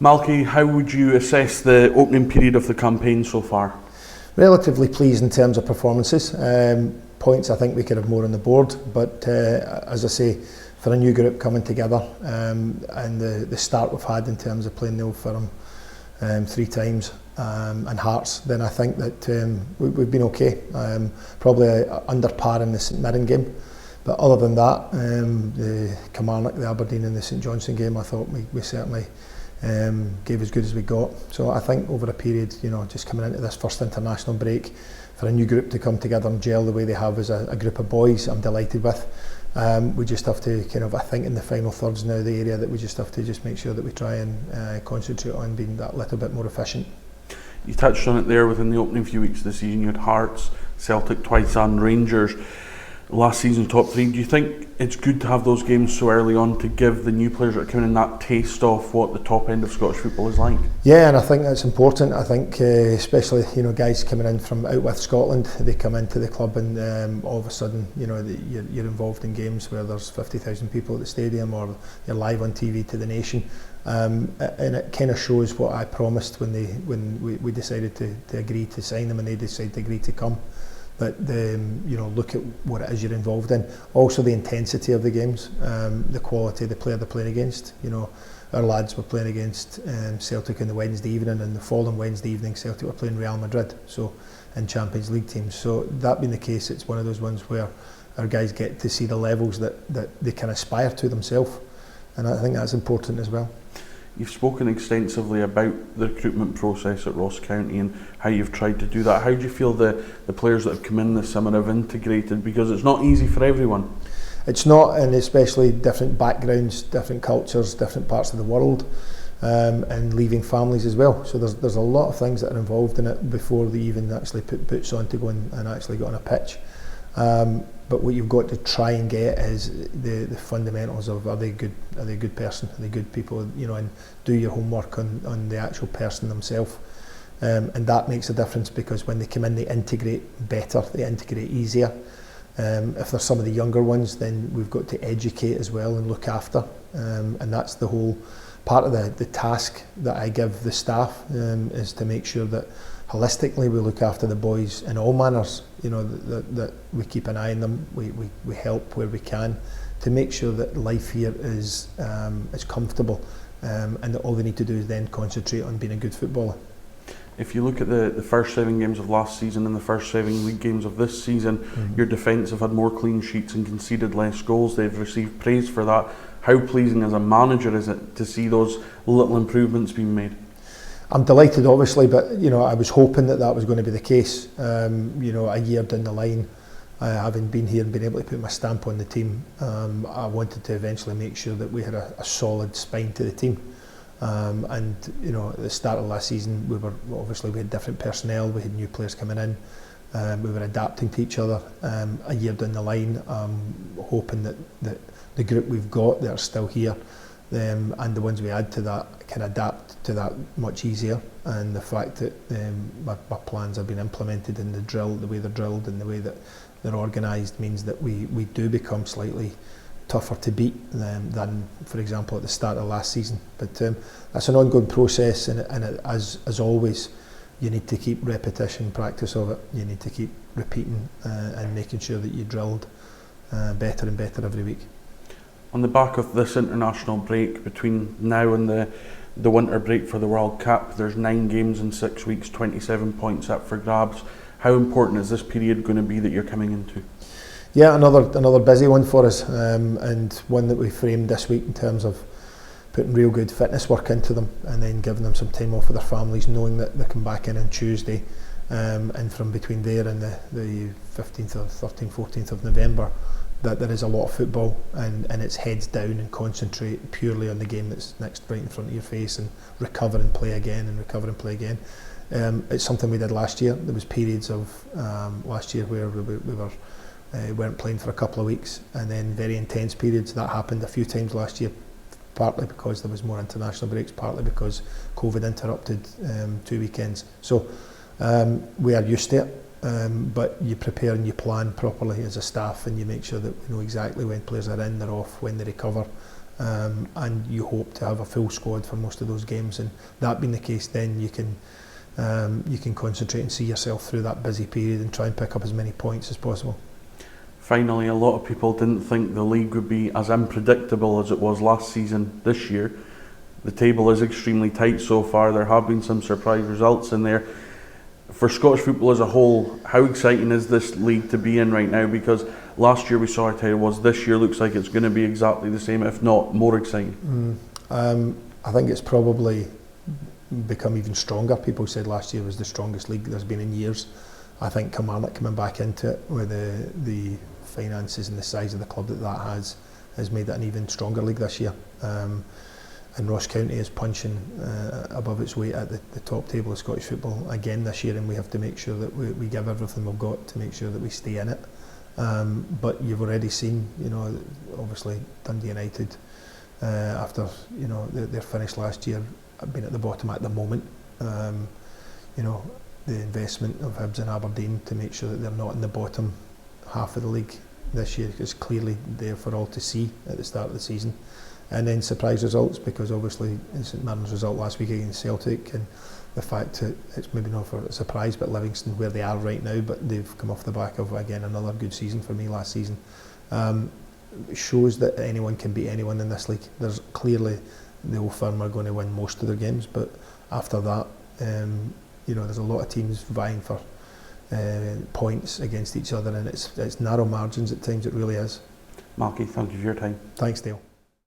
Malky, how would you assess the opening period of the campaign so far? Relatively pleased in terms of performances. Points I think we could have more on the board, but as I say, for a new group coming together and the start we've had in terms of playing the Old Firm 3 times and Hearts, then I think that we've been okay. Probably under par in the St Mirren game, but other than that, the Kilmarnock, the Aberdeen and the St Johnstone game, I thought we certainly gave as good as we got. So I think over a period, just coming into this first international break, for a new group to come together and gel the way they have as a group of boys, I'm delighted with. We just have to I think in the final thirds now, the area that we just have to make sure that we try and concentrate on being that little bit more efficient. You touched on it there within the opening few weeks of the season. You had Hearts, Celtic twice and Rangers last season top 3. Do you think it's good to have those games so early on to give the new players that are coming in that taste of what the top end of Scottish football is like? Yeah, and I think that's important. I think especially guys coming in from out with Scotland, they come into the club and all of a sudden you're involved in games where there's 50,000 people at the stadium, or you're live on TV to the nation, and it kind of shows what I promised when we decided to agree to sign them and they decided to agree to come. But look at what it is you're involved in. Also the intensity of the games, the quality of the player they're playing against. Our lads were playing against Celtic on the Wednesday evening, and the following Wednesday evening Celtic were playing Real Madrid, so in Champions League teams. So that being the case, it's one of those ones where our guys get to see the levels that they can aspire to themselves, and I think that's important as well. You've spoken extensively about the recruitment process at Ross County and how you've tried to do that. How do you feel the players that have come in this summer have integrated? Because it's not easy for everyone. It's not, and especially different backgrounds, different cultures, different parts of the world, and leaving families as well. So there's a lot of things that are involved in it before they even actually put boots on to go and actually get on a pitch. But what you've got to try and get is the fundamentals of are they a good person, are they good people, and do your homework on the actual person themselves. And that makes a difference, because when they come in they integrate better, they integrate easier. If there's some of the younger ones, then we've got to educate as well and look after. And that's the whole part of the task that I give the staff, is to make sure that holistically we look after the boys in all manners, that we keep an eye on them, we help where we can to make sure that life here is comfortable, and that all they need to do is then concentrate on being a good footballer. If you look at the first 7 games of last season and the first 7 league games of this season, your defence have had more clean sheets and conceded less goals. They've received praise for that. How pleasing as a manager is it to see those little improvements being made? I'm delighted, obviously, but I was hoping that was going to be the case. A year down the line, having been here and been able to put my stamp on the team, I wanted to eventually make sure that we had a solid spine to the team. And at the start of last season, we had different personnel, we had new players coming in, we were adapting to each other. A year down the line, I'm hoping that the group we've got that are still here, and the ones we add to that can adapt to that much easier, and the fact that my plans have been implemented in the way they're drilled and the way that they're organised means that we do become slightly tougher to beat than, for example, at the start of last season. But that's an ongoing process, and as always, you need to keep repetition, practice of it. You need to keep repeating and making sure that you drilled better and better every week. On the back of this international break, between now and the winter break for the World Cup, there's 9 games in 6 weeks, 27 points up for grabs. How important is this period going to be that you're coming into? Yeah, another busy one for us, and one that we framed this week in terms of putting real good fitness work into them, and then giving them some time off with their families, knowing that they come back in on Tuesday, and from between there and the 15th or 13th, 14th of November, that there is a lot of football, and it's heads down and concentrate purely on the game that's next right in front of your face, and recover and play again, and recover and play again. It's something we did last year. There was periods of last year where we weren't playing for a couple of weeks, and then very intense periods. That happened a few times last year, partly because there was more international breaks, partly because COVID interrupted 2 weekends. So we are used to it. But you prepare and you plan properly as a staff, and you make sure that we know exactly when players are in, they're off, when they recover, and you hope to have a full squad for most of those games, and that being the case, then you can concentrate and see yourself through that busy period and try and pick up as many points as possible. Finally, a lot of people didn't think the league would be as unpredictable as it was last season this year. The table is extremely tight so far. There have been some surprise results in there. For Scottish football as a whole, how exciting is this league to be in right now? Because last year we saw how tight it was. This year looks like it's going to be exactly the same, if not more exciting. I think it's probably become even stronger. People said last year was the strongest league there's been in years. I think Kilmarnock coming back into it with the finances and the size of the club that has made it an even stronger league this year. And Ross County is punching above its weight at the top table of Scottish football again this year, and we have to make sure that we give everything we've got to make sure that we stay in it. But you've already seen, obviously Dundee United, after their finish last year, have been at the bottom at the moment. The investment of Hibs and Aberdeen to make sure that they're not in the bottom half of the league this year is clearly there for all to see at the start of the season. And then surprise results, because obviously St Mirren's result last week against Celtic, and the fact that it's maybe not for a surprise, but Livingston where they are right now, but they've come off the back of again another good season for me last season, shows that anyone can beat anyone in this league. There's clearly the Old Firm are going to win most of their games, but after that, there's a lot of teams vying for points against each other, and it's narrow margins at times. It really is. Malky, thank you for your time. Thanks, Dale.